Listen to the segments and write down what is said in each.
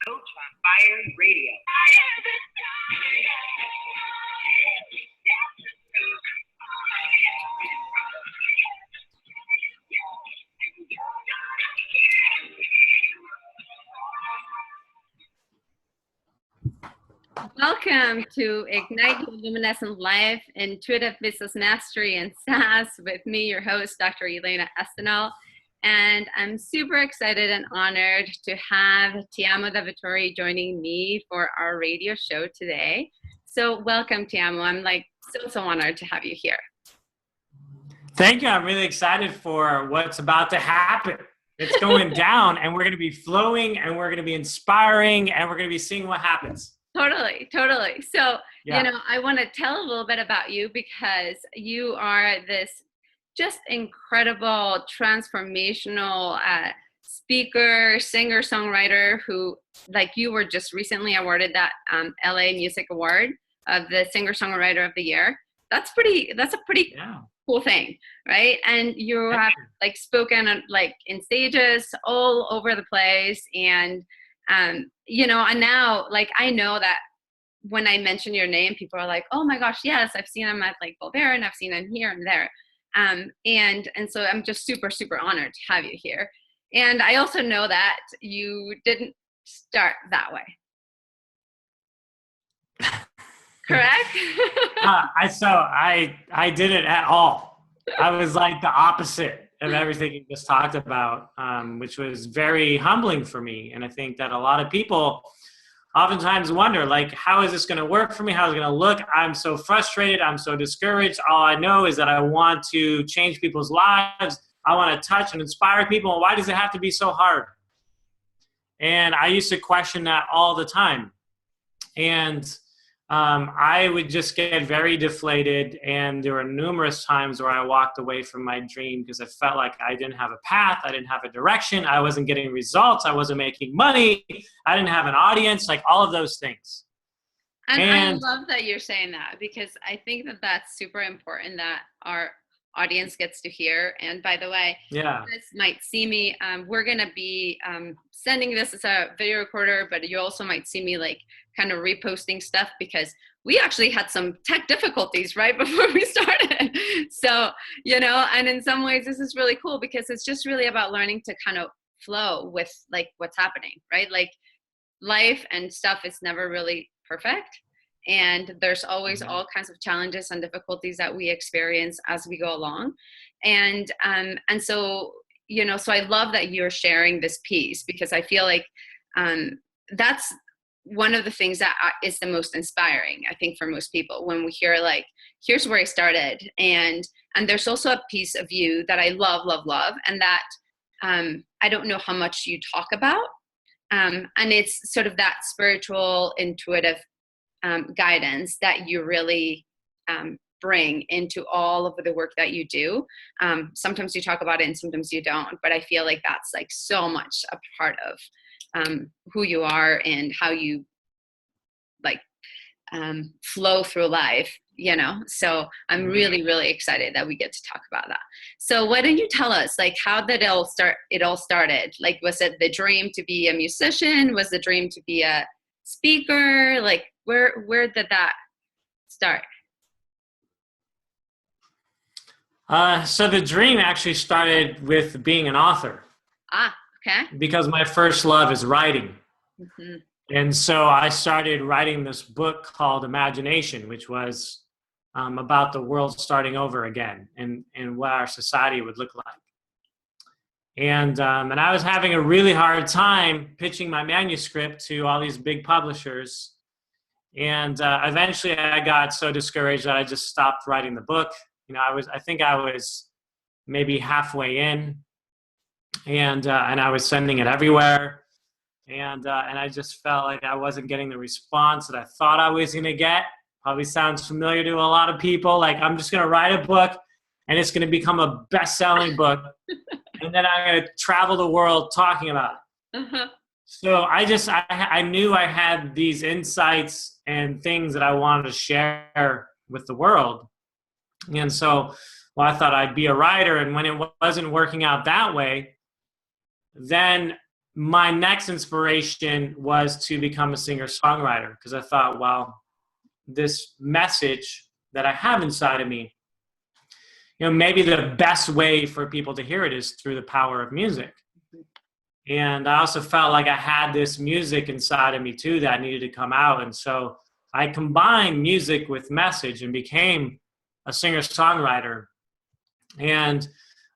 Coach on Fire Radio. Welcome to Ignite Your Luminescent Life, Intuitive Business Mastery and SaaS with me, your host, Dr. Elena Estanol. And I'm super excited and honored to have Tiamo joining me for our radio show today. So welcome, Tiamo. I'm so honored to have you here. Thank you. I'm really excited for what's about to happen. It's going down and we're going to be flowing and we're going to be inspiring and we're going to be seeing what happens. Totally. So, I want to tell a little bit about you because you are this just incredible, transformational speaker, singer, songwriter who, you were just recently awarded that LA Music Award of the Singer Songwriter of the Year. That's a pretty cool thing, right? And you have spoken in stages all over the place, and and now I know that when I mention your name, people are like, oh my gosh, yes, I've seen him at Bolvera and I've seen him here and there. And so I'm just super, super honored to have you here. And I also know that you didn't start that way. Correct? I didn't at all. I was the opposite of everything you just talked about, which was very humbling for me. And I think that a lot of people oftentimes wonder, how is this going to work for me? How is it going to look? I'm so frustrated. I'm so discouraged. All I know is that I want to change people's lives. I want to touch and inspire people. Why does it have to be so hard? And I used to question that all the time. And I would just get very deflated, and there were numerous times where I walked away from my dream because I felt like I didn't have a path, I didn't have a direction, I wasn't getting results, I wasn't making money, I didn't have an audience, all of those things. And I love that you're saying that, because I think that that's super important that our audience gets to hear. And by the way, this might see me, we're going to be sending this as a video recorder, but you also might see me kind of reposting stuff because we actually had some tech difficulties right before we started. So, and in some ways this is really cool because it's just really about learning to kind of flow with what's happening, right? Life and stuff is never really perfect. And there's always all kinds of challenges and difficulties that we experience as we go along. And so, so I love that you're sharing this piece because I feel that's one of the things that is the most inspiring, I think, for most people when we hear here's where I started. And there's also a piece of you that I love, and that I don't know how much you talk about. And it's sort of that spiritual, intuitive guidance that you really bring into all of the work that you do. Sometimes you talk about it and sometimes you don't, but I feel that's so much a part of who you are and how you flow through life, so I'm really, really excited that we get to talk about that. So why don't you tell us, how did it all started? Was it the dream to be a musician? Was the dream to be a speaker? Where did that start? So the dream actually started with being an author. Okay. Because my first love is writing. Mm-hmm. And so I started writing this book called Imagination, which was about the world starting over again and what our society would look like. And I was having a really hard time pitching my manuscript to all these big publishers. And eventually I got so discouraged that I just stopped writing the book. I think I was maybe halfway in, and I was sending it everywhere. And I just felt like I wasn't getting the response that I thought I was going to get. Probably sounds familiar to a lot of people. I'm just going to write a book and it's going to become a best-selling book. And then I'm going to travel the world talking about it. Uh-huh. So I knew I had these insights and things that I wanted to share with the world. And so, I thought I'd be a writer. And when it wasn't working out that way, then my next inspiration was to become a singer-songwriter, because I thought, well, this message that I have inside of me, maybe the best way for people to hear it is through the power of music. And I also felt like I had this music inside of me too that needed to come out. And so I combined music with message and became a singer-songwriter. And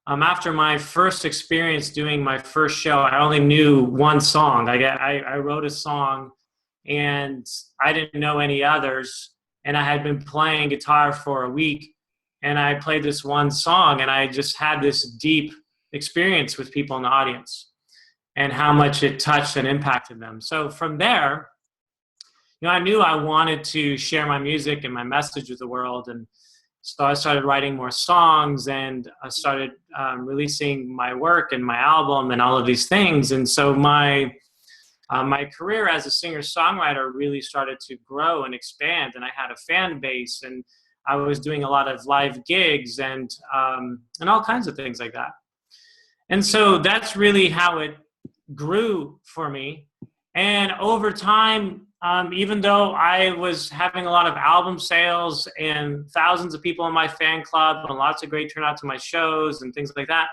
after my first experience doing my first show, I only knew one song. I wrote a song and I didn't know any others. And I had been playing guitar for a week, and I played this one song, and I just had this deep experience with people in the audience and how much it touched and impacted them. So from there, I knew I wanted to share my music and my message with the world. And so I started writing more songs, and I started releasing my work and my album and all of these things. And so my career as a singer-songwriter really started to grow and expand, and I had a fan base, and I was doing a lot of live gigs and all kinds of things like that. And so that's really how it grew for me. And over time, even though I was having a lot of album sales and thousands of people in my fan club and lots of great turnout to my shows and things like that,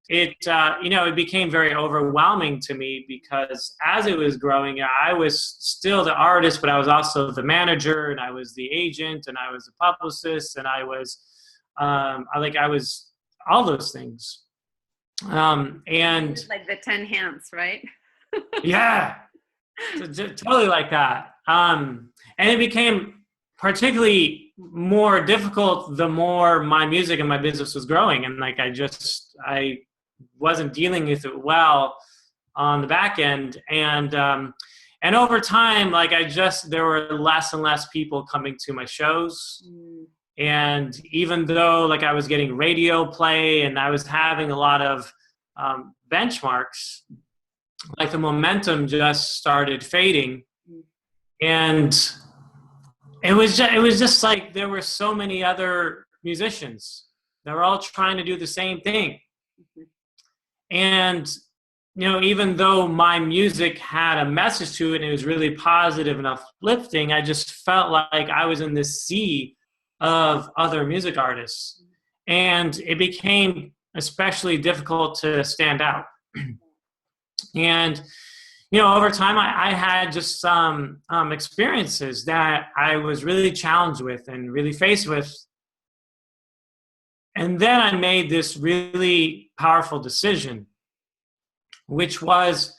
it became very overwhelming to me, because as it was growing, I was still the artist, but I was also the manager, and I was the agent, and I was the publicist, and I was all those things. And like the 10 hands, right? Yeah, totally like that. And it became particularly more difficult the more my music and my business was growing, and I wasn't dealing with it well on the back end. And over time, there were less and less people coming to my shows. And even though I was getting radio play and I was having a lot of benchmarks, the momentum just started fading. And it was just like there were so many other musicians that were all trying to do the same thing. And, even though my music had a message to it and it was really positive and uplifting, I just felt like I was in this sea of other music artists. And it became especially difficult to stand out. And, over time, I had just some experiences that I was really challenged with and really faced with. And then I made this really powerful decision, which was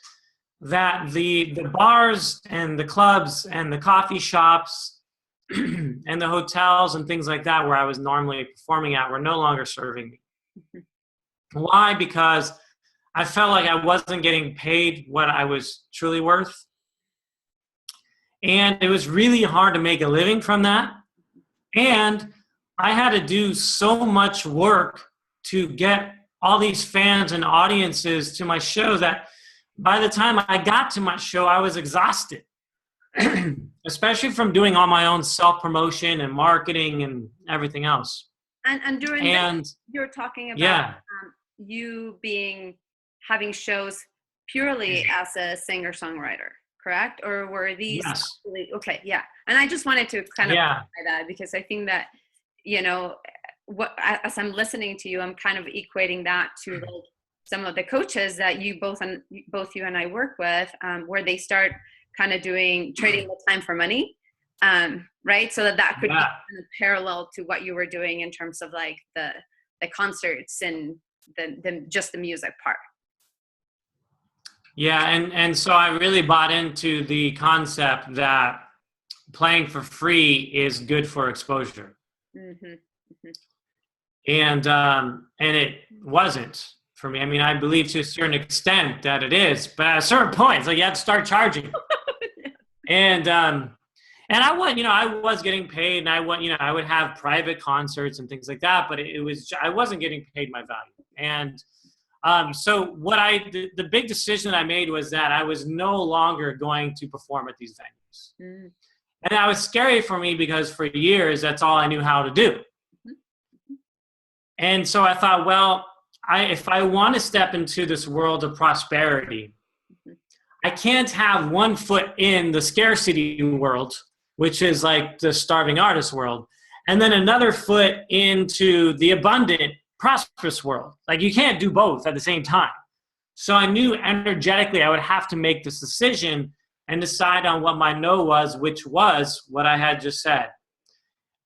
that the bars and the clubs and the coffee shops and the hotels and things like that where I was normally performing at were no longer serving me. Why? Because I felt like I wasn't getting paid what I was truly worth. And it was really hard to make a living from that. And I had to do so much work to get all these fans and audiences to my show that by the time I got to my show, I was exhausted, especially from doing all my own self-promotion and marketing and everything else. And during that, you're talking about you having shows purely as a singer-songwriter, correct? Or were these? Yes. Okay, yeah. And I just wanted to kind of clarify that, because I think that, as I'm listening to you, I'm kind of equating that to some of the coaches that you both you and I work with, where they start kind of trading the time for money, right? So that could be kind of parallel to what you were doing in terms of the concerts and just the music part. Yeah, and so I really bought into the concept that playing for free is good for exposure. Mm-hmm. Mm-hmm. And it wasn't for me. I mean, I believe to a certain extent that it is, but at a certain point, you have to start charging. And I was getting paid, and I would have private concerts and things like that, but I wasn't getting paid my value. And so the big decision I made was that I was no longer going to perform at these venues. Mm. And that was scary for me, because for years, that's all I knew how to do. And so I thought, well, if I want to step into this world of prosperity, I can't have one foot in the scarcity world, which is like the starving artist world, and then another foot into the abundant, prosperous world. Like you can't do both at the same time. So I knew energetically I would have to make this decision and decide on what my no was, which was what I had just said.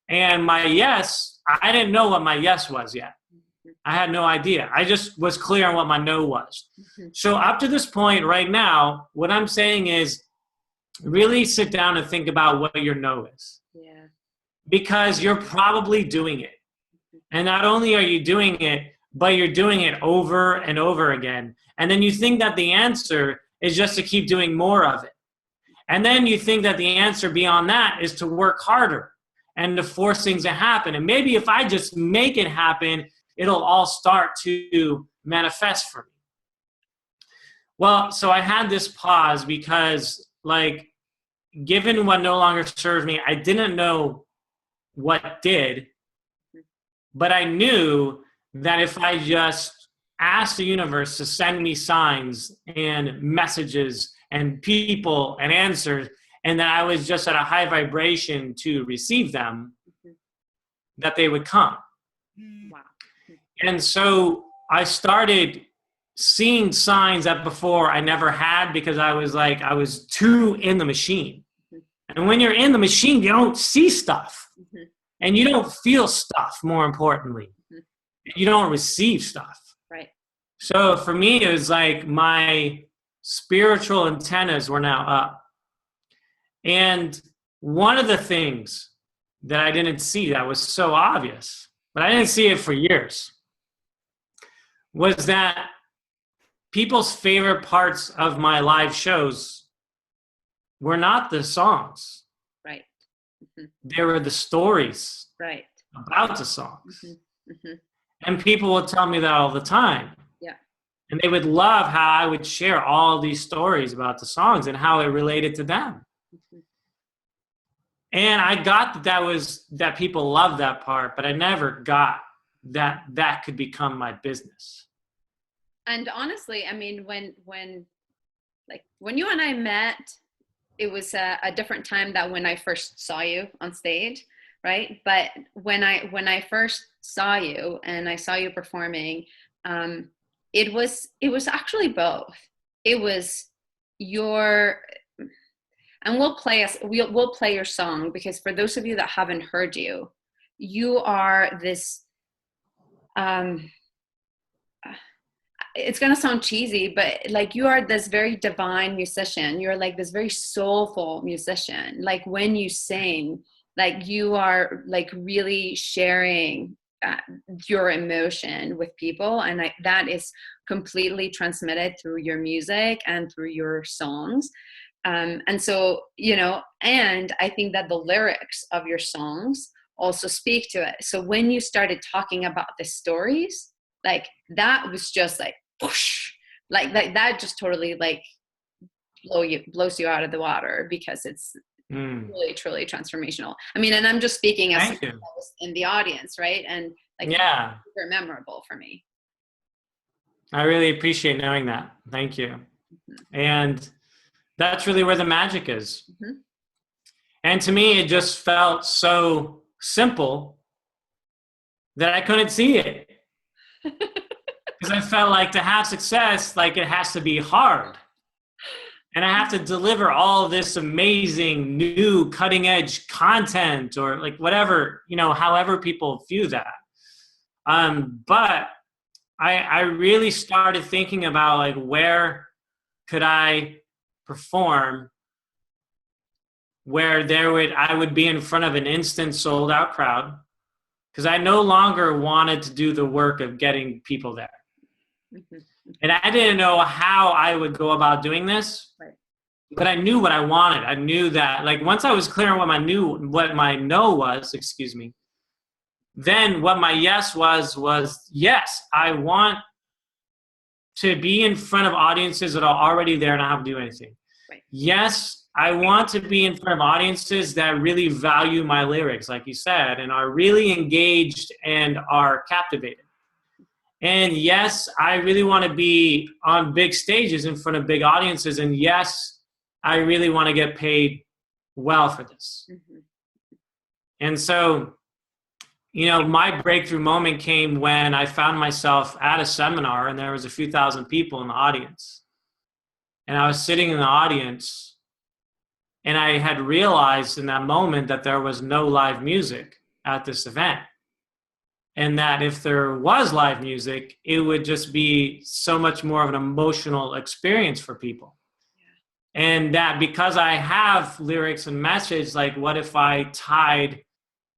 And my yes, I didn't know what my yes was yet. I had no idea. I just was clear on what my no was. So up to this point right now, what I'm saying is really sit down and think about what your no is. Yeah. Because you're probably doing it. And not only are you doing it, but you're doing it over and over again. And then you think that the answer is just to keep doing more of it. And then you think that the answer beyond that is to work harder and to force things to happen. And maybe if I just make it happen, it'll all start to manifest for me. Well, so I had this pause because, like, given what no longer served me, I didn't know what did, but I knew that if I just asked the universe to send me signs and messages and people and answers, and that I was just at a high vibration to receive them, that they would come. Wow. And so I started seeing signs that before I never had, because I was too in the machine. And when you're in the machine, you don't see stuff. And you don't feel stuff, more importantly. You don't receive stuff. Right. So for me, it was like my spiritual antennas were now up. And one of the things that I didn't see that was so obvious, but I didn't see it for years, was that people's favorite parts of my live shows were not the songs. Right. They were the stories Right. about the songs. And people would tell me that all the time. Yeah. And they would love how I would share all these stories about the songs and how it related to them. And I got that people loved that part, but I never got that could become my business. And honestly, I mean, when you and I met, it was a different time than when I first saw you on stage, right? But when I first saw you and I saw you performing, it was actually both. It was and we'll play your song, because for those of you that haven't heard you, you are this. It's going to sound cheesy, but like you are this very divine musician. You're like this very soulful musician. Like when you sing, like you are like really sharing your emotion with people. And that is completely transmitted through your music and through your songs. And so, and I think that the lyrics of your songs also speak to it. So when you started talking about the stories, like that was just like, whoosh, like that just totally like blows you out of the water, because it's really truly transformational. I mean, and I'm just speaking as someone in the audience, right? And like, yeah, super memorable for me. I really appreciate knowing that. Thank you. And that's really where the magic is. And to me, it just felt so simple that I couldn't see it. Because I felt like to have success, like it has to be hard. And I have to deliver all this amazing, new, cutting edge content, or like whatever, however people view that. But I really started thinking about like, where could I perform where I would be in front of an instant sold out crowd, because I no longer wanted to do the work of getting people there. And I didn't know how I would go about doing this, but I knew what I wanted. I knew that, like, once I was clear on what my no was, then what my yes was yes, I want to be in front of audiences that are already there and not have to do anything. Yes, I want to be in front of audiences that really value my lyrics, like you said, and are really engaged and are captivated. And yes, I really want to be on big stages in front of big audiences. And yes, I really want to get paid well for this. Mm-hmm. And so, you know, my breakthrough moment came when I found myself at a seminar and there was a few thousand people in the audience. And I was sitting in the audience and I had realized in that moment that there was no live music at this event. And that if there was live music, it would just be so much more of an emotional experience for people. Yeah. And that because I have lyrics and message, like what if I tied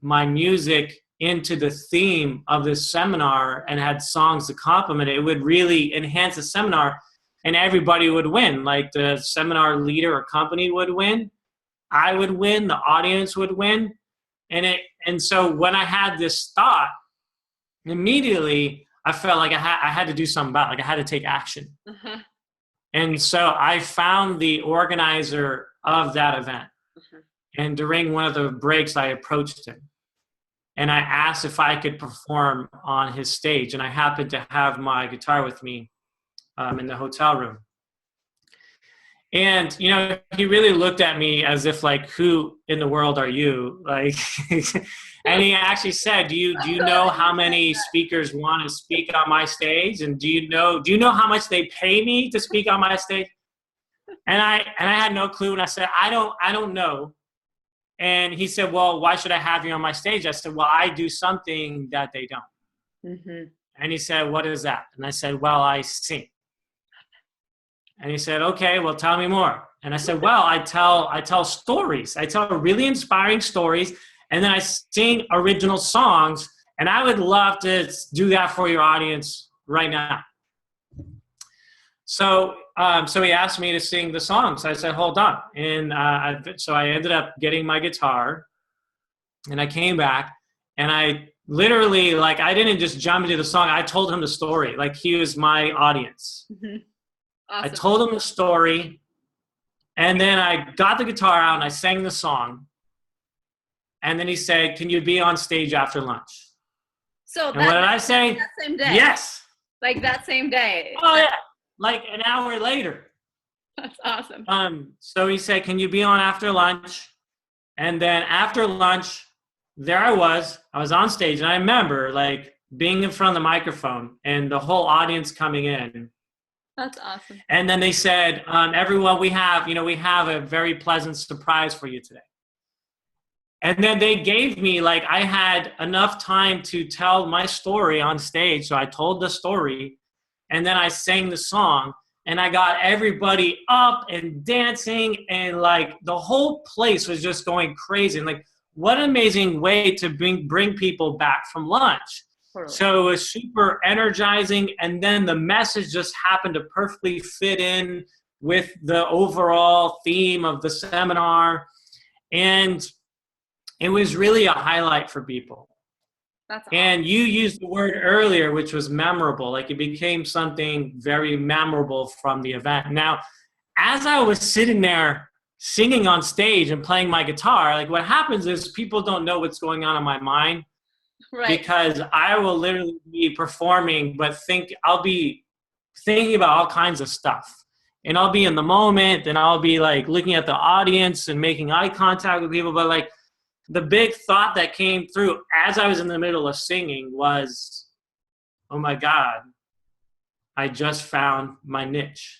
my music into the theme of this seminar and had songs to complement it, it would really enhance the seminar and everybody would win. Like the seminar leader or company would win, I would win, the audience would win. And so when I had this thought, immediately I felt like I had to do something about it, like I had to take action. Uh-huh. And so I found the organizer of that event. Uh-huh. And during one of the breaks, I approached him. And I asked if I could perform on his stage. And I happened to have my guitar with me in the hotel room. And, you know, he really looked at me as if like, who in the world are you? Like, and he actually said, do you know how many speakers want to speak on my stage? And do you know how much they pay me to speak on my stage? And I had no clue. And I said, I don't know. And he said, well, why should I have you on my stage? I said, well, I do something that they don't. Mm-hmm. And he said, what is that? And I said, well, I sing. And he said, okay, well, tell me more. And I said, well, I tell stories. I tell really inspiring stories. And then I sing original songs. And I would love to do that for your audience right now. So he asked me to sing the songs. I said, hold on. And so I ended up getting my guitar. And I came back. And I literally, like, I didn't just jump into the song. I told him the story. Like, he was my audience. Mm-hmm. Awesome. I told him the story, and then I got the guitar out and I sang the song. And then he said, can you be on stage after lunch? So and what did I say? That same day. Yes. Like that same day. Oh, yeah. Like an hour later. That's awesome. So he said, can you be on after lunch? And then after lunch, there I was on stage. And I remember like being in front of the microphone and the whole audience coming in. That's awesome. And then they said, everyone, we have a very pleasant surprise for you today. And then they gave me, like, I had enough time to tell my story on stage. So I told the story and then I sang the song and I got everybody up and dancing and like the whole place was just going crazy. And like, what an amazing way to bring people back from lunch. So it was super energizing, and then the message just happened to perfectly fit in with the overall theme of the seminar, and it was really a highlight for people. That's awesome. And you used the word earlier, which was memorable. Like it became something very memorable from the event. Now, as I was sitting there singing on stage and playing my guitar, like what happens is people don't know what's going on in my mind. Right. Because I will literally be performing, but I'll be thinking about all kinds of stuff. And I'll be in the moment and I'll be like looking at the audience and making eye contact with people. But like the big thought that came through as I was in the middle of singing was, oh my God, I just found my niche.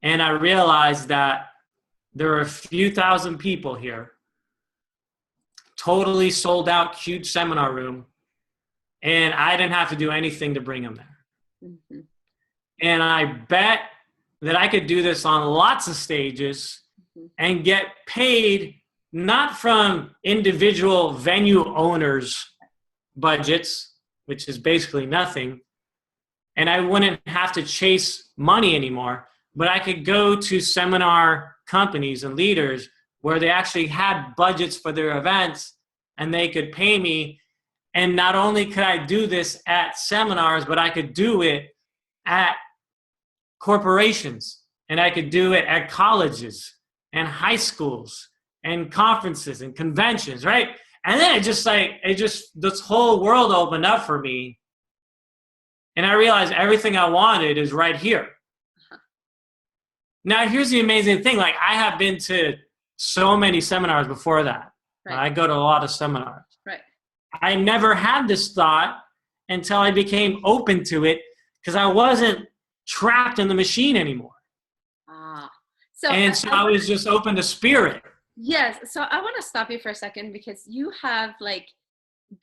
And I realized that there are a few thousand people here. Totally sold out, huge seminar room. And I didn't have to do anything to bring them there. Mm-hmm. And I bet that I could do this on lots of stages and get paid not from individual venue owners' budgets, which is basically nothing. And I wouldn't have to chase money anymore, but I could go to seminar companies and leaders where they actually had budgets for their events and they could pay me. And not only could I do this at seminars, but I could do it at corporations and I could do it at colleges and high schools and conferences and conventions, right? And then this whole world opened up for me. And I realized everything I wanted is right here. Now, here's the amazing thing. Like, I have been to so many seminars before that. Right. I go to a lot of seminars. Right. I never had this thought until I became open to it, because I wasn't trapped in the machine anymore. So I was just open to spirit. Yes. So I want to stop you for a second, because you have like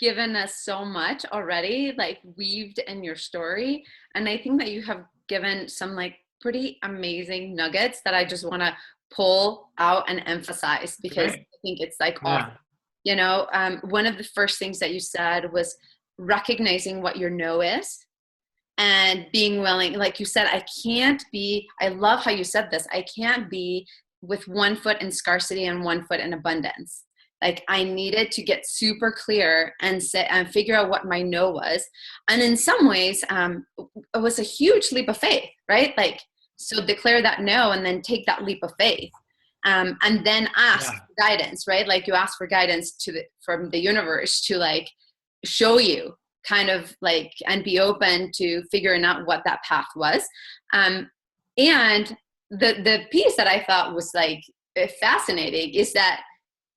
given us so much already, like weaved in your story. And I think that you have given some like pretty amazing nuggets that I just want to pull out and emphasize, because I think it's like, awesome. You know, one of the first things that you said was recognizing what your no is and being willing, like you said, I love how you said this. I can't be with one foot in scarcity and one foot in abundance. Like, I needed to get super clear and figure out what my no was. And in some ways, it was a huge leap of faith, right? Like, so declare that no, and then take that leap of faith. And then ask for guidance, right? Like, you ask for guidance from the universe to like show you kind of like, and be open to figuring out what that path was. And the piece that I thought was like fascinating is that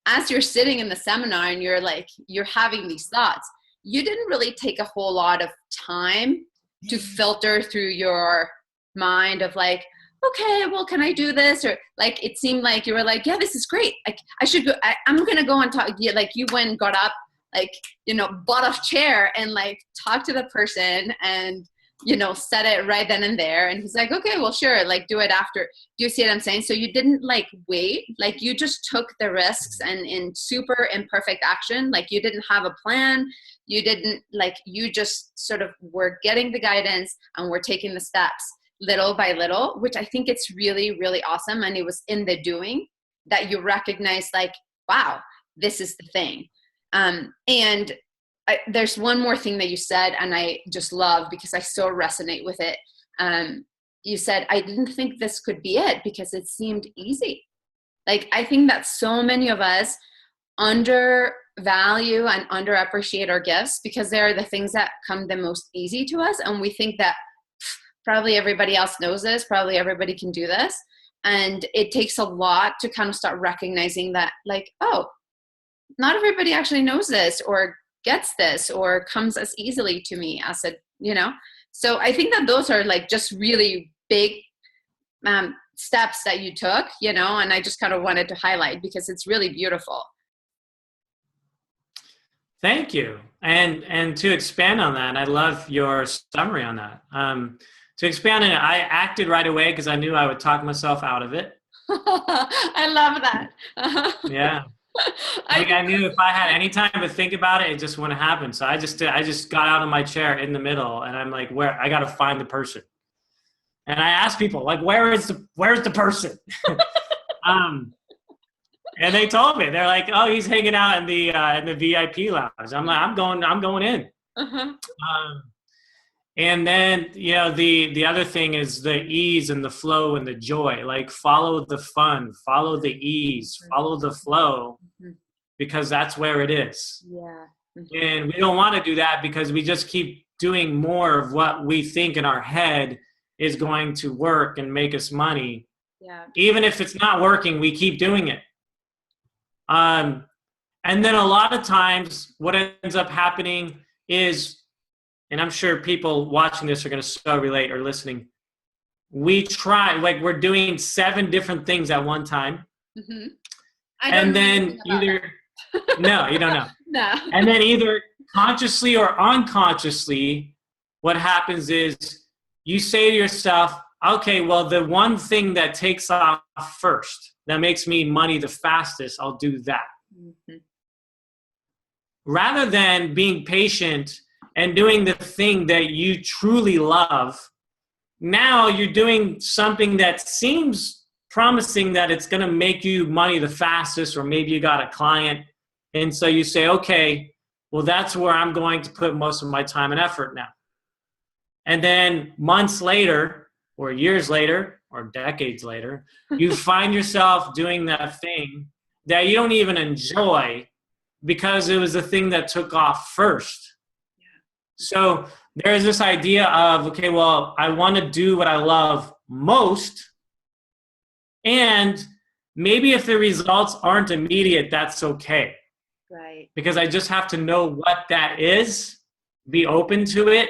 as you're sitting in the seminar and you're having these thoughts, you didn't really take a whole lot of time to filter through your mind of like, okay, well, can I do this? Or like, it seemed like you were like, yeah, this is great. I should go, I'm going to go and talk. Yeah, like you went and got up, like, you know, butt off chair and like talk to the person and, you know, said it right then and there. And he's like, okay, well, sure. Like, do it after. Do you see what I'm saying? So you didn't like wait, like you just took the risks and in super imperfect action. Like, you didn't have a plan. You didn't like, you just sort of were getting the guidance and we're taking the steps little by little, which I think it's really, really awesome. And it was in the doing that you recognize like, wow, this is the thing. There's one more thing that you said, and I just love because I so resonate with it. You said, I didn't think this could be it because it seemed easy. Like, I think that so many of us undervalue and underappreciate our gifts because they're the things that come the most easy to us. And we think that probably everybody else knows this, probably everybody can do this. And it takes a lot to kind of start recognizing that like, oh, not everybody actually knows this or gets this or comes as easily to me as it, you know? So I think that those are like just really big steps that you took, you know, and I just kind of wanted to highlight because it's really beautiful. Thank you. And to expand on that, I love your summary on that. To expand on it, I acted right away because I knew I would talk myself out of it. I love that. Yeah. I knew if I had any time to think about it, it just wouldn't happen. So I just got out of my chair in the middle and I'm like, where I got to find the person. And I asked people like, where's the person? And they told me, they're like, oh, he's hanging out in the VIP lounge. I'm like, I'm going in. Uh-huh. And then, you know, the other thing is the ease and the flow and the joy, like follow the fun, follow the ease, follow the flow, because that's where it is. Yeah. And we don't want to do that because we just keep doing more of what we think in our head is going to work and make us money. Yeah. Even if it's not working, we keep doing it. And then a lot of times what ends up happening is, and I'm sure people watching this are going to so relate or listening. We try, like we're doing 7 different things at one time. Mm-hmm. And then either, no, you don't know. No. And then either consciously or unconsciously, what happens is you say to yourself, okay, well, the one thing that takes off first, that makes me money the fastest, I'll do that. Mm-hmm. Rather than being patient and doing the thing that you truly love, now you're doing something that seems promising that it's going to make you money the fastest, or maybe you got a client. And so you say, okay, well, that's where I'm going to put most of my time and effort now. And then months later, or years later, or decades later, you find yourself doing that thing that you don't even enjoy because it was the thing that took off first. So there's this idea of, okay, well, I want to do what I love most. And maybe if the results aren't immediate, that's okay. Right. Because I just have to know what that is, be open to it.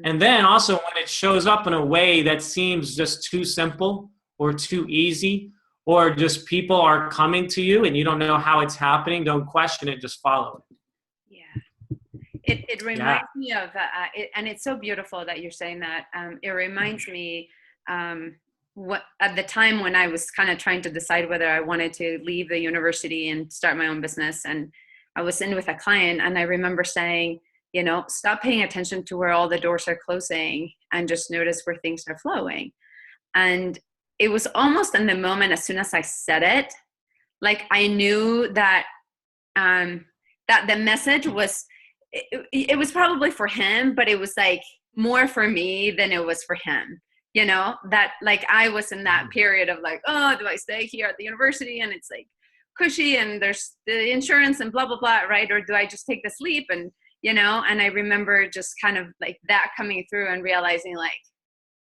And then also when it shows up in a way that seems just too simple or too easy, or just people are coming to you and you don't know how it's happening, don't question it, just follow it. Yeah. It reminds me of, and it's so beautiful that you're saying that. It reminds me what at the time when I was kind of trying to decide whether I wanted to leave the university and start my own business. And I was in with a client, and I remember saying, stop paying attention to where all the doors are closing and just notice where things are flowing. And it was almost in the moment, as soon as I said it, like I knew that that the message was, it was probably for him, but it was like more for me than it was for him. That like I was in that period of like, oh, do I stay here at the university and it's like cushy and there's the insurance and blah, blah, blah, right? Or do I just take this leap? And, and I remember just kind of like that coming through and realizing like,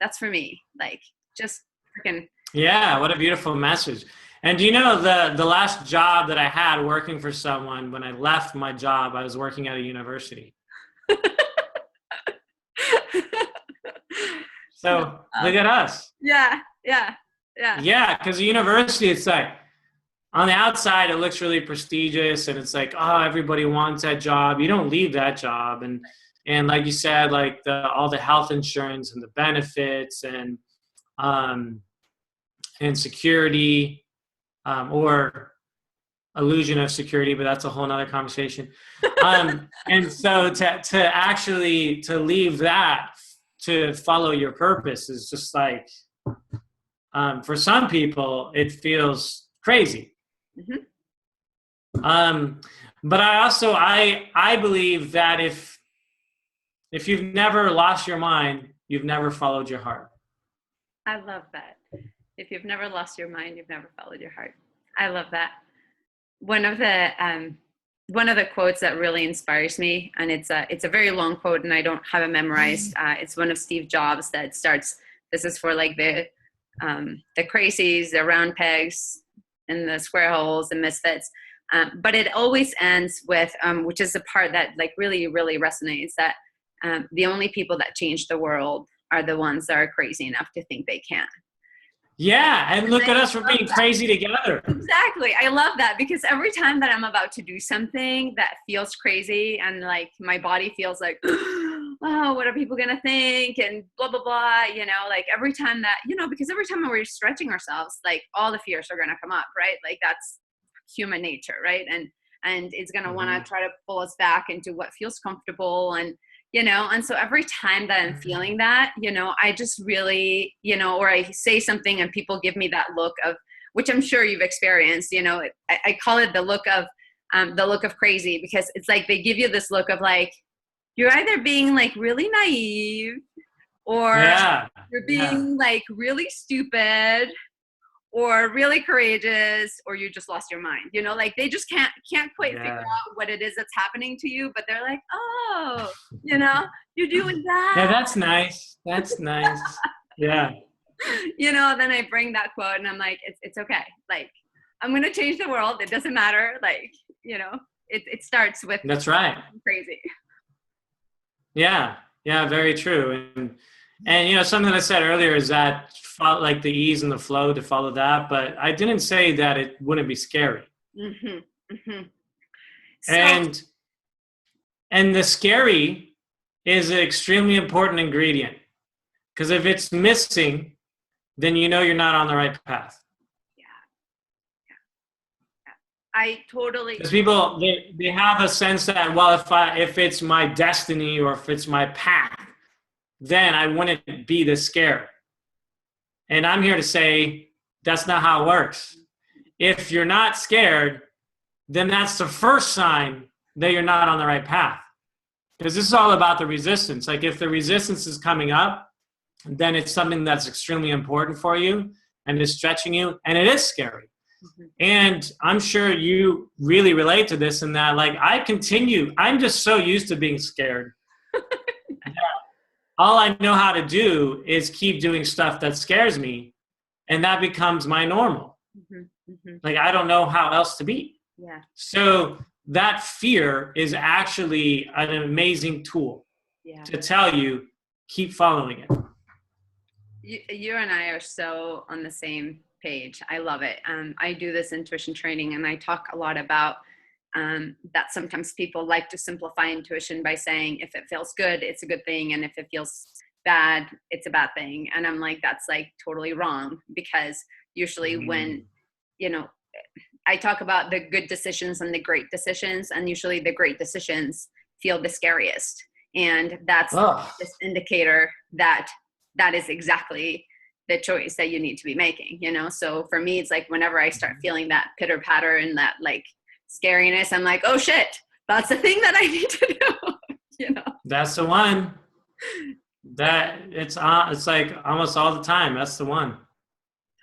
that's for me. Like just freaking. Yeah, what a beautiful message. And do you know the last job that I had working for someone, when I left my job, I was working at a university. So look at us. Yeah. Yeah, because the university, it's like, on the outside, it looks really prestigious, and it's like, oh, everybody wants that job. You don't leave that job. And like you said, like all the health insurance and the benefits and security, or illusion of security, but that's a whole nother conversation. And so to actually leave that to follow your purpose is just like, for some people, it feels crazy. But I believe that if you've never lost your mind, you've never followed your heart. I love that. If you've never lost your mind, you've never followed your heart. I love that. One of the quotes that really inspires me, and it's a very long quote, and I don't have it memorized. It's one of Steve Jobs that starts. This is for like the crazies, the round pegs, and the square holes, the misfits. But it always ends with, which is the part that like really, really resonates, that the only people that change the world are the ones that are crazy enough to think they can. Yeah, and look at us for being crazy together. Exactly. I love that, because every time that I'm about to do something that feels crazy and like my body feels like, oh, what are people going to think? And blah, blah, blah, like every time that, because every time we're stretching ourselves, like all the fears are going to come up, right? Like that's human nature, right? And it's going to want to try to pull us back into what feels comfortable. And and so every time that I'm feeling that, I just really, or I say something and people give me that look of, which I'm sure you've experienced, I call it the look of crazy, because it's like they give you this look of like, you're either being like really naive or you're being like really stupid or really courageous, or you just lost your mind, like they just can't quite figure out what it is that's happening to you, but they're like, oh, you're doing that. Yeah, that's nice. Yeah. Then I bring that quote and I'm like, it's okay. Like, I'm going to change the world. It doesn't matter. Like, it starts with, that's right. Crazy. Yeah. Yeah. Very true. And something I said earlier is that like the ease and the flow, to follow that, but I didn't say that it wouldn't be scary. So, and the scary is an extremely important ingredient, because if it's missing, then you're not on the right path. Yeah. I totally. Because people they have a sense that, well, if it's my destiny or if it's my path, then I wouldn't be this scared. And I'm here to say that's not how it works. If you're not scared, then that's the first sign that you're not on the right path. Because this is all about the resistance. Like if the resistance is coming up, then it's something that's extremely important for you and is stretching you, and it is scary. And I'm sure you really relate to this in that, like I'm just so used to being scared All I know how to do is keep doing stuff that scares me, and that becomes my normal. Like, I don't know how else to be. Yeah. So that fear is actually an amazing tool to tell you, keep following it. You and I are so on the same page. I love it. I do this intuition training, and I talk a lot about that sometimes people like to simplify intuition by saying, if it feels good, it's a good thing. And if it feels bad, it's a bad thing. And I'm like, that's like totally wrong, because usually when, you know, I talk about the good decisions and the great decisions, and usually the great decisions feel the scariest. And that's this indicator that that is exactly the choice that you need to be making, you know? So for me, it's like whenever I start feeling that pitter patter and that like scariness, I'm like, oh shit, that's the thing that I need to do. You know, that's the one. That it's like almost all the time. That's the one.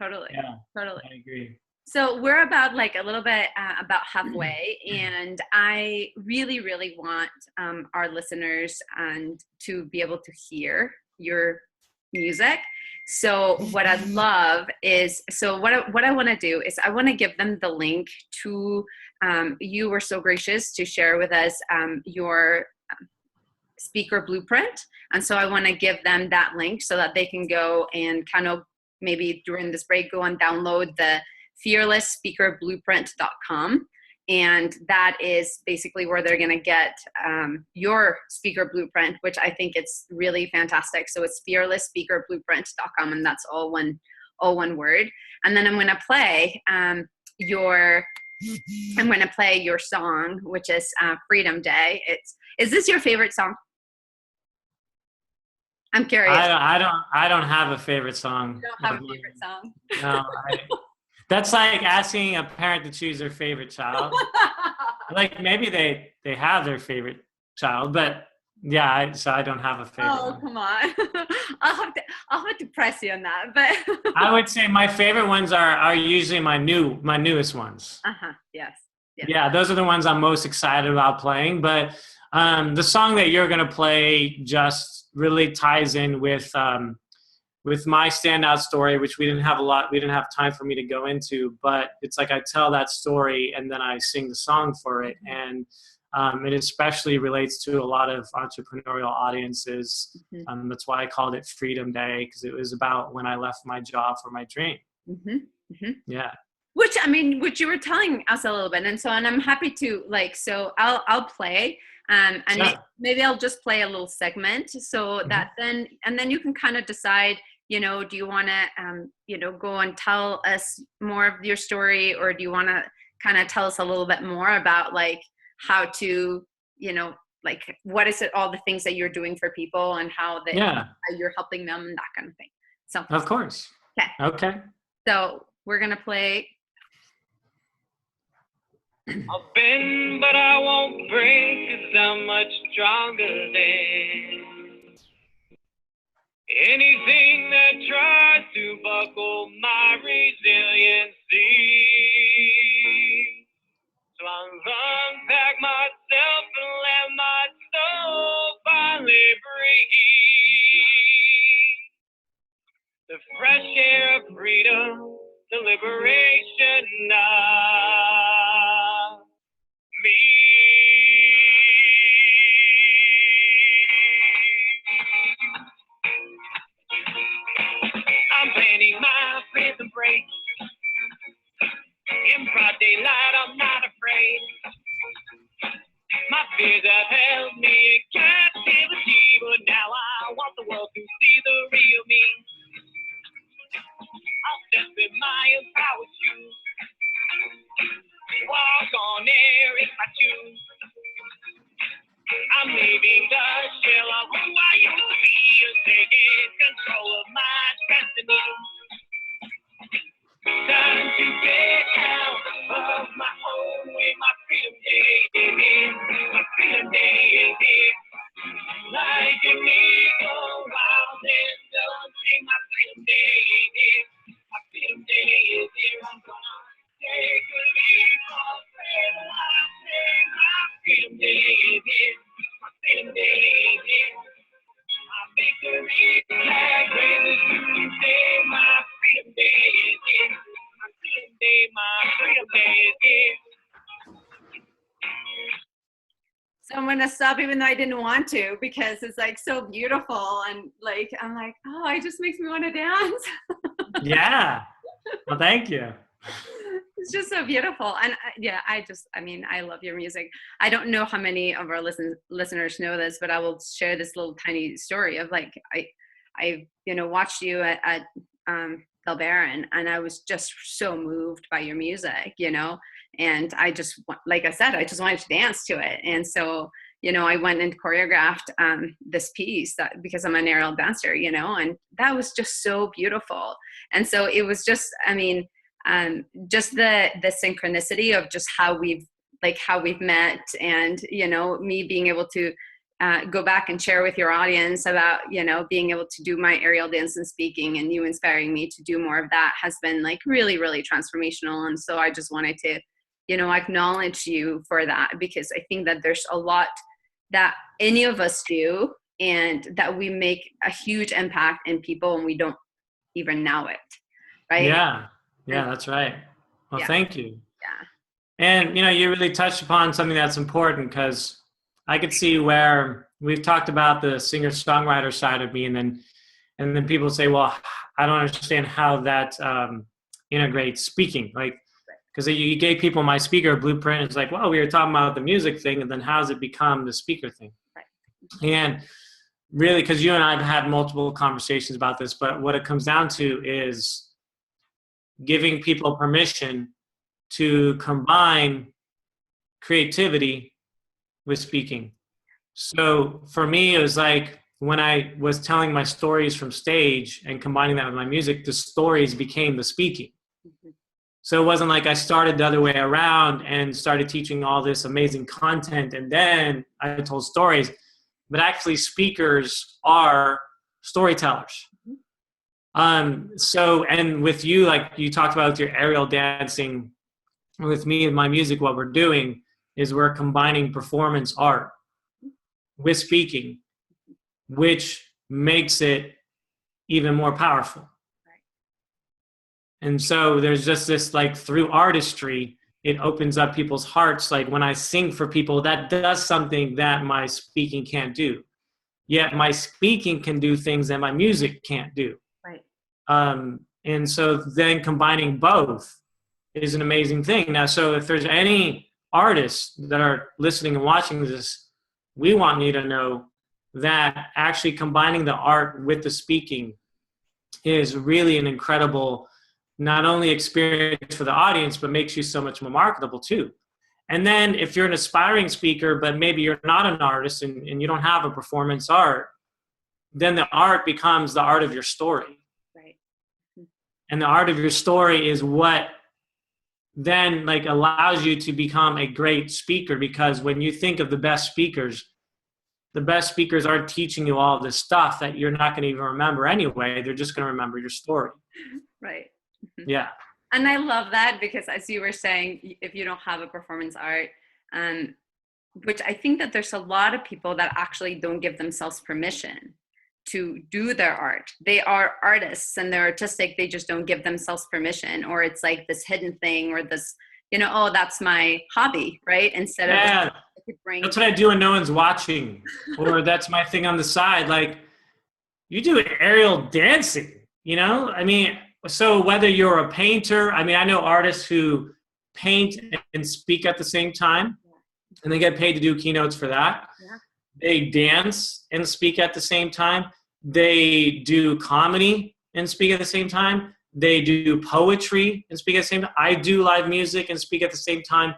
Totally. Yeah, totally. I agree. So we're about like a little bit about halfway, and I really, really want our listeners to be able to hear your music. So what I'd love is, so what I want to do is I want to give them the link to, you were so gracious to share with us your speaker blueprint. And so I want to give them that link so that they can go and kind of maybe during this break, go and download the fearlessspeakerblueprint.com. And that is basically where they're going to get your speaker blueprint, which I think it's really fantastic. So it's fearlessspeakerblueprint.com, and that's all one word. And then I'm going to play your song, which is Freedom Day. Is this your favorite song? I'm curious. I don't have a favorite song. You don't have a favorite song? No. That's like asking a parent to choose their favorite child. Like maybe they have their favorite child, but yeah, so I don't have a favorite. Oh, come on. I'll have to press you on that, but I would say my favorite ones are usually my newest ones. Yes. Yeah, those are the ones I'm most excited about playing. But the song that you're gonna play just really ties in with my standout story, which we didn't have time for me to go into, but it's like I tell that story and then I sing the song for it. And it especially relates to a lot of entrepreneurial audiences. That's why I called it Freedom Day, because it was about when I left my job for my dream. Yeah. Which you were telling us a little bit. And I'm happy to so I'll play. And maybe I'll just play a little segment so that then you can kind of decide, do you want to, go and tell us more of your story, or do you want to kind of tell us a little bit more about like how to, what is it, all the things that you're doing for people and how you're helping them and that kind of thing. So of course. Okay. So we're going to play. I'll bend, but I won't break, 'cause I'm much stronger than anything that tries to buckle my resiliency. So I'll unpack myself and let my soul finally breathe. The fresh air of freedom, the liberation of me. I'm planning my prison break. In broad daylight, I'm not afraid. My fears have held me in captivity, but now I want the world to see the real me. I'll step in my empowered shoes. Walk on air if I choose. I'm leaving the shell of who I used to be and taking control of my destiny. Time to get out of my own way. My freedom day is here. My freedom day is here. Like an eagle wild and dancing. My freedom day is here. My freedom day is here. I'm gonna take a leap of faith. My freedom day is here. My freedom day is here. freedom day. So I'm gonna stop even though I didn't want to, because it's like so beautiful, and like I'm like, oh, it just makes me want to dance. Yeah. Well, thank you. It's just so beautiful. And yeah, I mean, I love your music. I don't know how many of our listeners know this, but I will share this little tiny story of like, I watched you at Bell Baron, and I was just so moved by your music, and I just, like I said, I just wanted to dance to it. And so, I went and choreographed this piece because I'm an aerial dancer, and that was just so beautiful. And so it was just, I mean, just the synchronicity of just how we've met, and, me being able to go back and share with your audience about, being able to do my aerial dance and speaking, and you inspiring me to do more of that has been like really, really transformational. And so I just wanted to, acknowledge you for that, because I think that there's a lot that any of us do, and that we make a huge impact in people and we don't even know it. Right? Yeah. Yeah, that's right. Well, Yeah. Thank you. Yeah. And, you really touched upon something that's important, because I could see where we've talked about the singer-songwriter side of me, and then people say, well, I don't understand how that integrates speaking. Like, because you gave people my speaker blueprint. It's like, well, we were talking about the music thing, and then how does it become the speaker thing? Right. And really, because you and I have had multiple conversations about this, but what it comes down to is giving people permission to combine creativity with speaking. So for me, it was like when I was telling my stories from stage and combining that with my music, the stories became the speaking. Mm-hmm. So it wasn't like I started the other way around and started teaching all this amazing content and then I told stories, but actually speakers are storytellers. So, and with you, like you talked about with your aerial dancing, with me and my music, what we're doing is we're combining performance art with speaking, which makes it even more powerful. And so there's just this, like, through artistry, it opens up people's hearts. Like when I sing for people, that does something that my speaking can't do. Yet my speaking can do things that my music can't do. Right. And so then combining both is an amazing thing. Now, so if there's any artists that are listening and watching this, we want you to know that actually combining the art with the speaking is really an incredible, not only experience for the audience, but makes you so much more marketable too. And then if you're an aspiring speaker, but maybe you're not an artist and you don't have a performance art, then the art becomes the art of your story. Right. And the art of your story is what then like allows you to become a great speaker, because when you think of the best speakers aren't teaching you all this stuff that you're not going to even remember anyway. They're just going to remember your story. Right. Yeah. And I love that, because as you were saying, if you don't have a performance art, which I think that there's a lot of people that actually don't give themselves permission to do their art. They are artists and they're artistic. They just don't give themselves permission, or it's like this hidden thing, or this, oh, that's my hobby, right? Instead of that's what I do when no one's watching, or that's my thing on the side. Like, you do aerial dancing, I mean, so whether you're a painter, I mean, I know artists who paint and speak at the same time, and they get paid to do keynotes for that. Yeah. They dance and speak at the same time. They do comedy and speak at the same time. They do poetry and speak at the same time. I do live music and speak at the same time.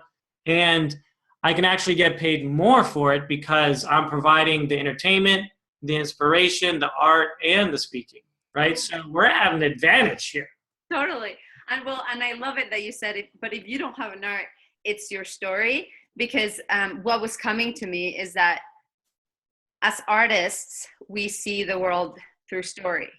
And I can actually get paid more for it because I'm providing the entertainment, the inspiration, the art, and the speaking, right? So we're at an advantage here. Totally. And I love it that you said it, but if you don't have an art, it's your story. Because what was coming to me is that as artists, we see the world through story.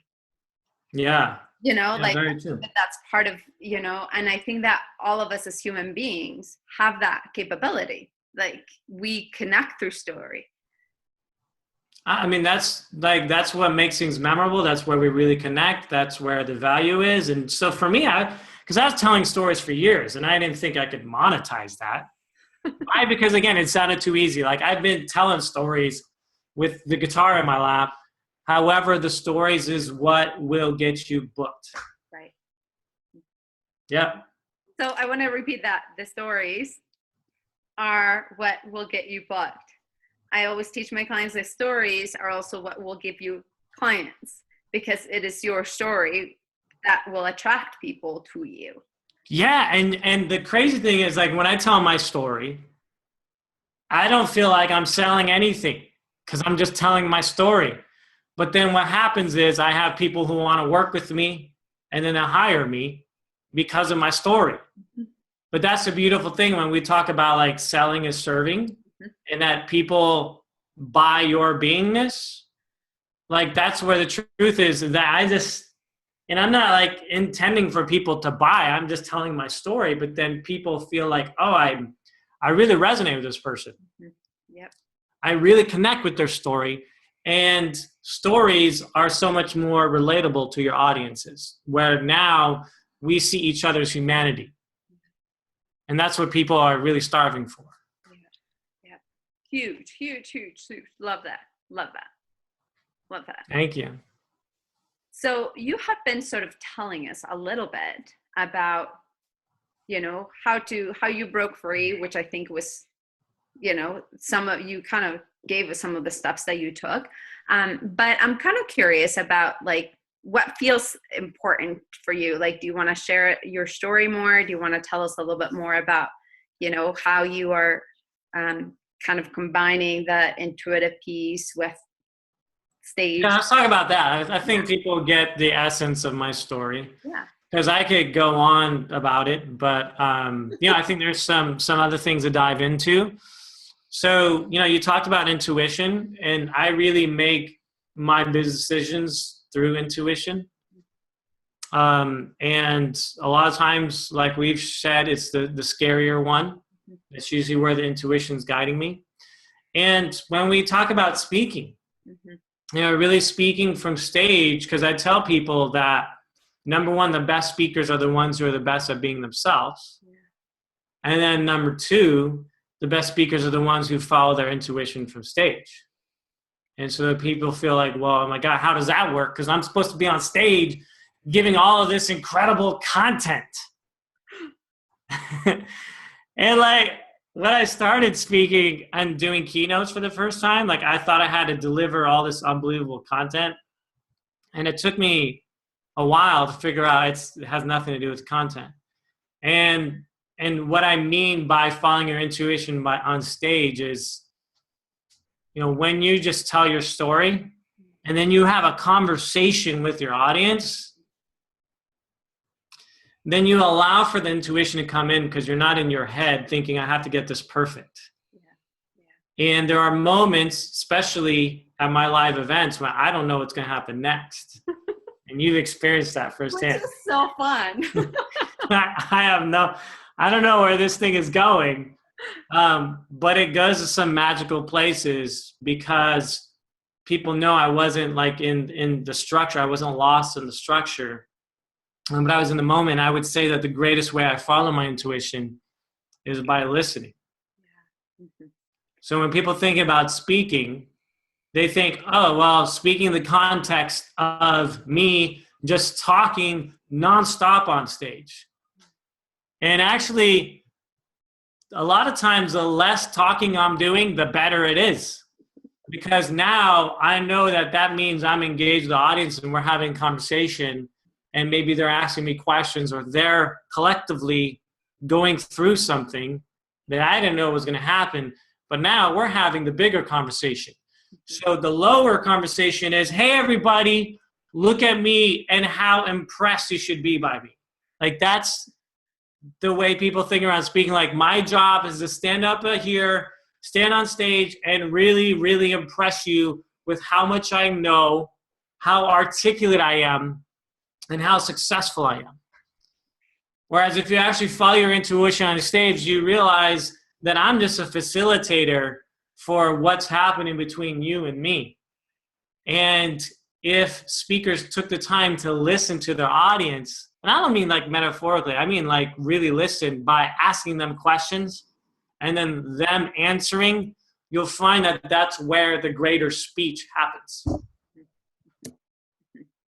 Yeah. Like very true. That's part of, and I think that all of us as human beings have that capability. Like we connect through story. I mean, that's what makes things memorable. That's where we really connect. That's where the value is. And so for me, because I was telling stories for years and I didn't think I could monetize that. Why? Because again, it sounded too easy. Like I've been telling stories with the guitar in my lap. However, the stories is what will get you booked. Right. Yeah. So I want to repeat that. The stories are what will get you booked. I always teach my clients the stories are also what will give you clients, because it is your story that will attract people to you. Yeah, and the crazy thing is, like, when I tell my story, I don't feel like I'm selling anything because I'm just telling my story. But then what happens is I have people who want to work with me and then they hire me because of my story. Mm-hmm. But that's a beautiful thing when we talk about like selling is serving, mm-hmm. and that people buy your beingness. Like that's where the truth is, that and I'm not like intending for people to buy. I'm just telling my story. But then people feel like, oh, I really resonate with this person. Yep. I really connect with their story. And stories are so much more relatable to your audiences, where now we see each other's humanity. And that's what people are really starving for. Yeah. Huge, huge, huge, huge. Love that. Love that. Love that. Thank you. So you have been sort of telling us a little bit about, you know, how you broke free, which I think was, you know, you kind of gave us some of the steps that you took. But I'm kind of curious about like what feels important for you. Like, do you want to share your story more? Do you want to tell us a little bit more about, you know, how you are kind of combining the intuitive piece with stage? Yeah, let's talk about that. I think people get the essence of my story. Yeah. Because I could go on about it, but you know, I think there's some other things to dive into. So, you know, you talked about intuition, and I really make my business decisions through intuition. And a lot of times, like we've said, it's the scarier one. It's usually where the intuition's guiding me. And when we talk about speaking, mm-hmm. you know, really speaking from stage, because I tell people that, number one, the best speakers are the ones who are the best at being themselves. Yeah. And then number two, the best speakers are the ones who follow their intuition from stage. And so that people feel like, well, oh my God, how does that work? Because I'm supposed to be on stage giving all of this incredible content. And like when I started speaking and doing keynotes for the first time, like I thought I had to deliver all this unbelievable content. And it took me a while to figure out it has nothing to do with content. And what I mean by following your intuition on stage is, you know, when you just tell your story and then you have a conversation with your audience, then you allow for the intuition to come in because you're not in your head thinking I have to get this perfect. Yeah. Yeah. And there are moments, especially at my live events, when I don't know what's going to happen next. And you've experienced that firsthand. Which is so fun. I don't know where this thing is going, but it goes to some magical places because people know I wasn't like in the structure. I wasn't lost in the structure. But I was in the moment. I would say that the greatest way I follow my intuition is by listening. Yeah. Mm-hmm. So when people think about speaking, they think, oh, well, speaking in the context of me just talking nonstop on stage. And actually, a lot of times, the less talking I'm doing, the better it is. Because now I know that means I'm engaged with the audience and we're having conversation, and maybe they're asking me questions or they're collectively going through something that I didn't know was going to happen. But now we're having the bigger conversation. So the lower conversation is, hey, everybody, look at me and how impressed you should be by me. Like that's the way people think around speaking. Like my job is to stand up here, stand on stage and really, really impress you with how much I know, how articulate I am, and how successful I am. Whereas if you actually follow your intuition on stage, you realize that I'm just a facilitator for what's happening between you and me. And if speakers took the time to listen to their audience, and I don't mean like metaphorically, I mean like really listen by asking them questions and then them answering, you'll find that that's where the greater speech happens.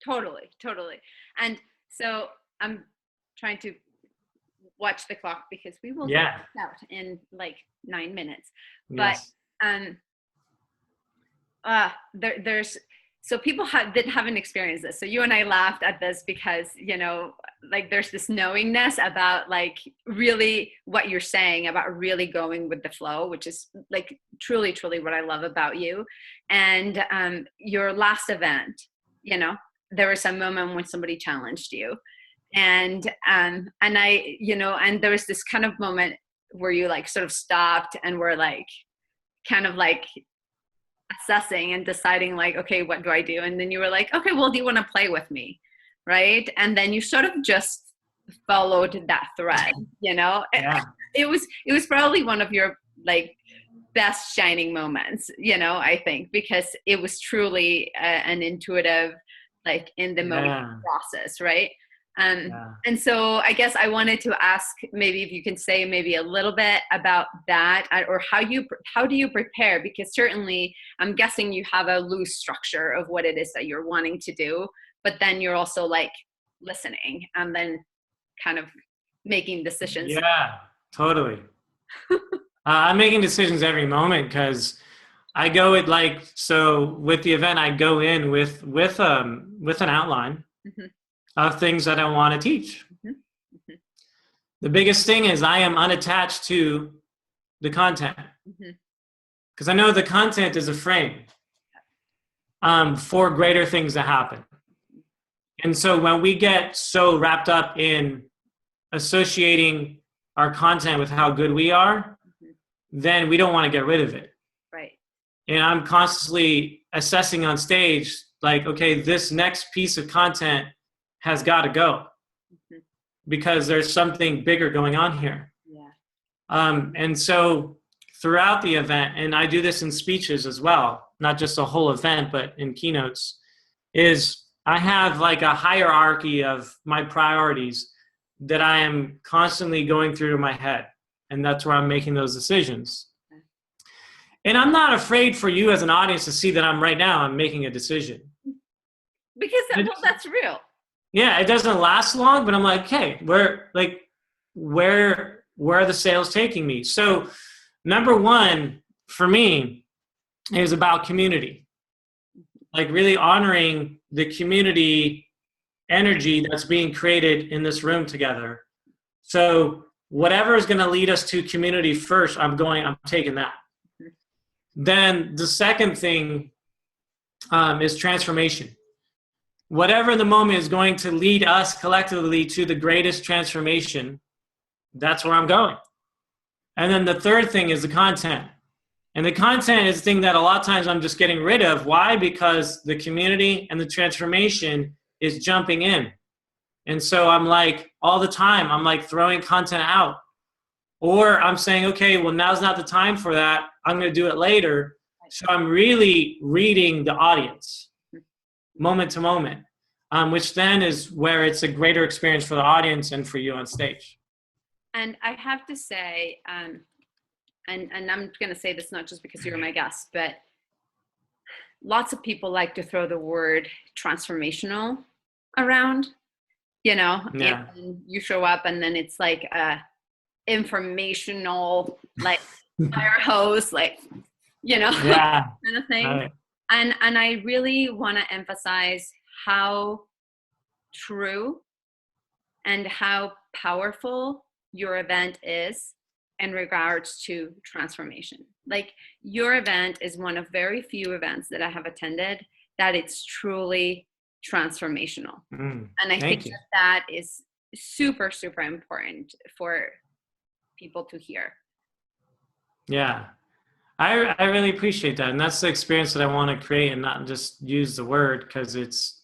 Totally, totally. And so I'm trying to watch the clock because we will get out in like 9 minutes. Yes. But there's so people didn't haven't experienced this. So you and I laughed at this because, you know, like there's this knowingness about like really what you're saying about really going with the flow, which is like truly, truly what I love about you. And your last event, you know, there was a moment when somebody challenged you. And I, you know, and there was this kind of moment where you like sort of stopped and were like, kind of like assessing and deciding like, okay, what do I do? And then you were like, okay, well, do you want to play with me? Right. And then you sort of just followed that thread, you know. Yeah. It was probably one of your like best shining moments, you know, I think, because it was truly an intuitive, like in the moment process, right? And so I guess I wanted to ask, maybe if you can say maybe a little bit about that, or how do you prepare? Because certainly I'm guessing you have a loose structure of what it is that you're wanting to do, but then you're also like listening and then kind of making decisions. Yeah, totally. I'm making decisions every moment because I go with like, so with the event, I go in with an outline of things that I want to teach. The biggest thing is I am unattached to the content because I know the content is a frame for greater things to happen. And so when we get so wrapped up in associating our content with how good we are, then we don't want to get rid of it. Right. And I'm constantly assessing on stage, like, okay, this next piece of content has got to go because there's something bigger going on here. Yeah. And so throughout the event, and I do this in speeches as well, not just a whole event, but in keynotes, is I have like a hierarchy of my priorities that I am constantly going through in my head. And that's where I'm making those decisions. And I'm not afraid for you as an audience to see that I'm making a decision. Because that's real. Yeah, it doesn't last long, but I'm like, hey, where are the sales taking me? So number one for me is about community, like really honoring the community energy that's being created in this room together. So whatever is going to lead us to community first, I'm taking that. Then the second thing is transformation. Whatever the moment is going to lead us collectively to the greatest transformation, that's where I'm going. And then the third thing is the content. And the content is the thing that a lot of times I'm just getting rid of. Why? Because the community and the transformation is jumping in. And so I'm like, all the time, I'm like throwing content out. Or I'm saying, okay, well, now's not the time for that. I'm going to do it later. So I'm really reading the audience moment to moment, which then is where it's a greater experience for the audience and for you on stage. And I have to say, and I'm going to say this not just because you're my guest, but lots of people like to throw the word transformational around, you know, and you show up and then it's like a informational, like fire hose, like, you know, kind of thing. Right. And I really want to emphasize how true and how powerful your event is in regards to transformation. Like your event is one of very few events that I have attended that it's truly transformational. And I think that is super, super important for people to hear. Yeah. I really appreciate that. And that's the experience that I want to create and not just use the word because it's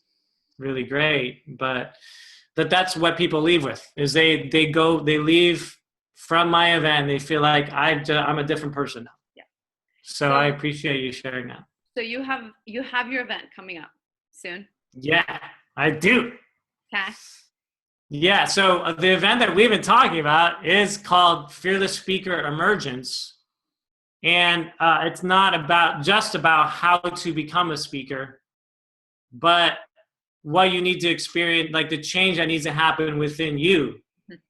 really great, but that's what people leave with is they leave from my event. They feel like I'm a different person now. Yeah. So I appreciate you sharing that. So you have your event coming up soon? Yeah, I do. Okay. Yeah, so the event that we've been talking about is called Fearless Speaker Emergence. And it's not just about how to become a speaker, but what you need to experience, like the change that needs to happen within you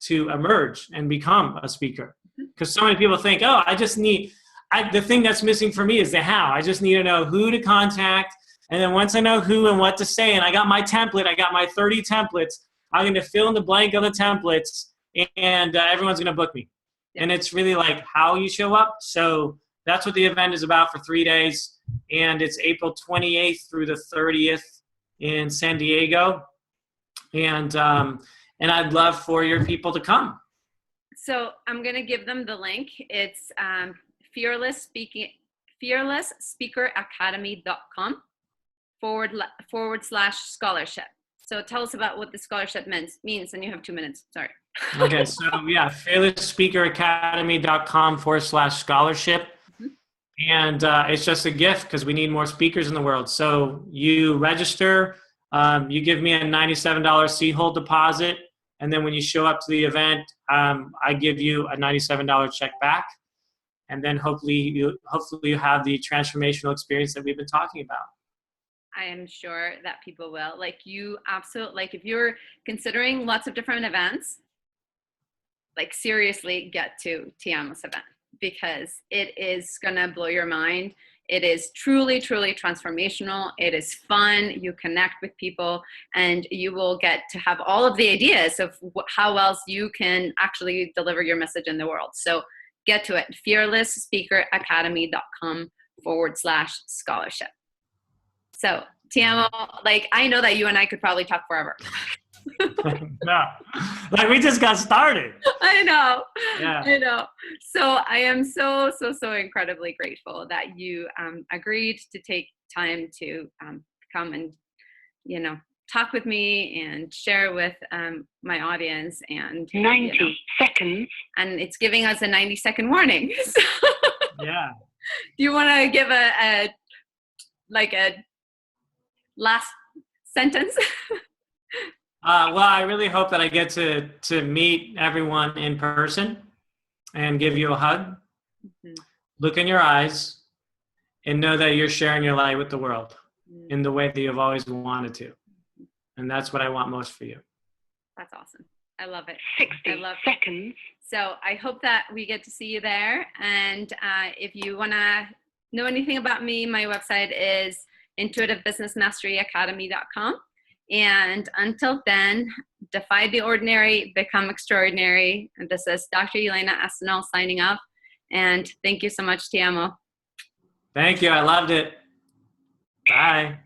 to emerge and become a speaker. Because so many people think, oh, the thing that's missing for me is the how. I just need to know who to contact. And then once I know who and what to say, and I got my template, I got my 30 templates, I'm going to fill in the blank on the templates, and everyone's going to book me. Yeah. And it's really like how you show up. So that's what the event is about for 3 days. And it's April 28th through the 30th in San Diego. And I'd love for your people to come. So I'm going to give them the link. It's fearlessspeakeracademy.com / scholarship. So tell us about what the scholarship means, and you have 2 minutes. Sorry. Okay, so yeah, fearlessspeakeracademy.com / scholarship. And it's just a gift because we need more speakers in the world. So you register, you give me a $97 C-hold deposit, and then when you show up to the event, I give you a $97 check back. And then hopefully you have the transformational experience that we've been talking about. I am sure that people will. Like if you're considering lots of different events, like seriously get to Tiamo's event, because it is gonna blow your mind. It is truly, truly transformational. It is fun. You connect with people, and you will get to have all of the ideas of how else you can actually deliver your message in the world. So get to it. fearlessspeakeracademy.com / scholarship. So Tiamo, like I know that you and I could probably talk forever. No, like we just got started. I know. Yeah. I know. So I am so incredibly grateful that you agreed to take time to come and, talk with me and share with my audience. And 90 seconds. And it's giving us a 90-second warning. So, yeah. Do you want to give a last sentence? Well, I really hope that I get to meet everyone in person and give you a hug, look in your eyes, and know that you're sharing your light with the world in the way that you've always wanted to. And that's what I want most for you. That's awesome. I love it. 60 seconds. So I hope that we get to see you there. And if you want to know anything about me, my website is intuitivebusinessmasteryacademy.com. And until then, defy the ordinary, become extraordinary. And this is Dr. Elena Estanol signing off. And thank you so much, Tiamo. Thank you. I loved it. Bye.